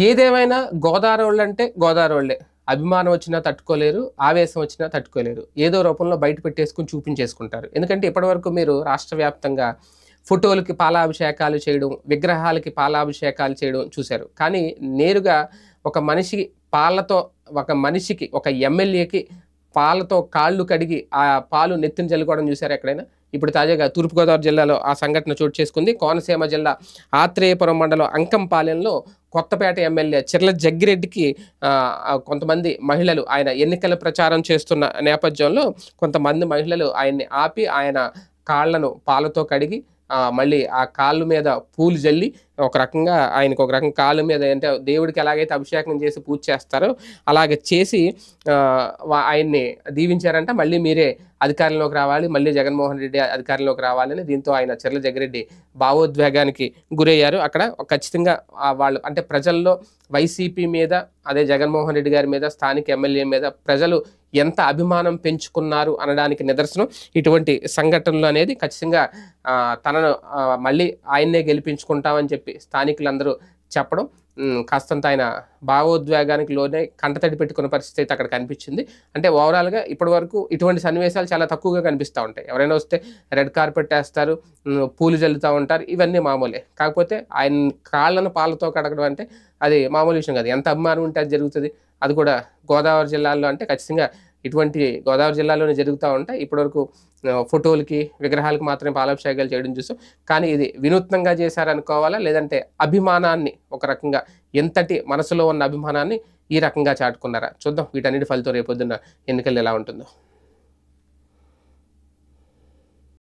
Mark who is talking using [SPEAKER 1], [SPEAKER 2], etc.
[SPEAKER 1] ఏదేమైనా గోదావరోళ్ళంటే గోదావరోళ్ళే. అభిమానం వచ్చినా తట్టుకోలేరు, ఆవేశం వచ్చినా తట్టుకోలేరు. ఏదో రూపంలో బయట పెట్టేసుకొని చూపించేసుకుంటారు. ఎందుకంటే ఇప్పటివరకు మీరు రాష్ట్ర వ్యాప్తంగా ఫోటోలకి పాలాభిషేకాలు చేయడం, విగ్రహాలకి పాలాభిషేకాలు చేయడం చూశారు. కానీ నేరుగా ఒక మనిషి పాలతో ఒక మనిషికి, ఒక ఎమ్మెల్యేకి పాలతో కాళ్ళు కడిగి ఆ పాలు నెత్తిన జల్లుకోవడం చూసారా ఎక్కడైనా? ఇప్పుడు తాజాగా తూర్పుగోదావరి జిల్లాలో ఆ సంఘటన చోటు చేసుకుంది. కోనసీమ జిల్లా ఆత్రేయపురం మండలం అంకంపాలెంలో కొత్తపేట ఎమ్మెల్యే చిర్ల జగ్గిరెడ్డికి కొంతమంది మహిళలు ఆయన ఎన్నికల ప్రచారం చేస్తున్న నేపథ్యంలో కొంతమంది మహిళలు ఆయన్ని ఆపి ఆయన కాళ్లను పాలతో కడిగి మళ్ళీ ఆ కాళ్ళ మీద పూలు జల్లి ఒక రకంగా ఆయనకు ఒక రకం కాళ్ళ మీద అంటే దేవుడికి ఎలాగైతే అభిషేకం చేసి పూజ చేస్తారో అలాగే చేసి ఆయన్ని దీవించారంట. మళ్ళీ మీరే అధికారంలోకి రావాలి, మళ్ళీ జగన్మోహన్ రెడ్డి అధికారంలోకి రావాలని దీంతో ఆయన చిర్ల జగ్గిరెడ్డి భావోద్వేగానికి గురయ్యారు. అక్కడ ఖచ్చితంగా వాళ్ళు అంటే ప్రజల్లో వైసీపీ మీద, అదే జగన్మోహన్ రెడ్డి గారి మీద, స్థానిక ఎమ్మెల్యే మీద ప్రజలు ఎంత అభిమానం పెంచుకున్నారు అనడానికి నిదర్శనం ఇటువంటి సంఘటనలు అనేది. ఖచ్చితంగా తనను మళ్ళీ ఆయన్నే గెలిపించుకుంటామని చెప్పి స్థానికులందరూ చెప్పడం కాస్తంత ఆయన భావోద్వేగానికి లోనే కంటతడి పెట్టుకున్న పరిస్థితి అయితే అక్కడ కనిపించింది. అంటే ఓవరాల్గా ఇప్పటి వరకు ఇటువంటి సన్నివేశాలు చాలా తక్కువగా కనిపిస్తూ ఉంటాయి. ఎవరైనా వస్తే రెడ్ కార్పెట్ వేస్తారు, పూలు జల్లుతూ ఉంటారు, ఇవన్నీ మామూలే. కాకపోతే ఆయన కాళ్ళను పాలతో కడగడం అంటే అది మామూలు విషయం కాదు. ఎంత అభిమానం ఉంటే అది జరుగుతుంది. అది కూడా గోదావరి జిల్లాలో అంటే ఖచ్చితంగా ఇటువంటి గోదావరి జిల్లాలోనే జరుగుతూ ఉంటాయి. ఇప్పటివరకు ఫోటోలకి, విగ్రహాలకు మాత్రమే పాలాభిషేకాలు చేయడం చూసాం. కానీ ఇది వినూత్నంగా చేశారనుకోవాలా, లేదంటే అభిమానాన్ని ఒక రకంగా ఎంతటి మనసులో ఉన్న అభిమానాన్ని ఈ రకంగా చాటుకున్నారా? చూద్దాం వీటన్నిటి ఫలితం రేపొద్దున్న ఎన్నికలు ఎలా ఉంటుందో.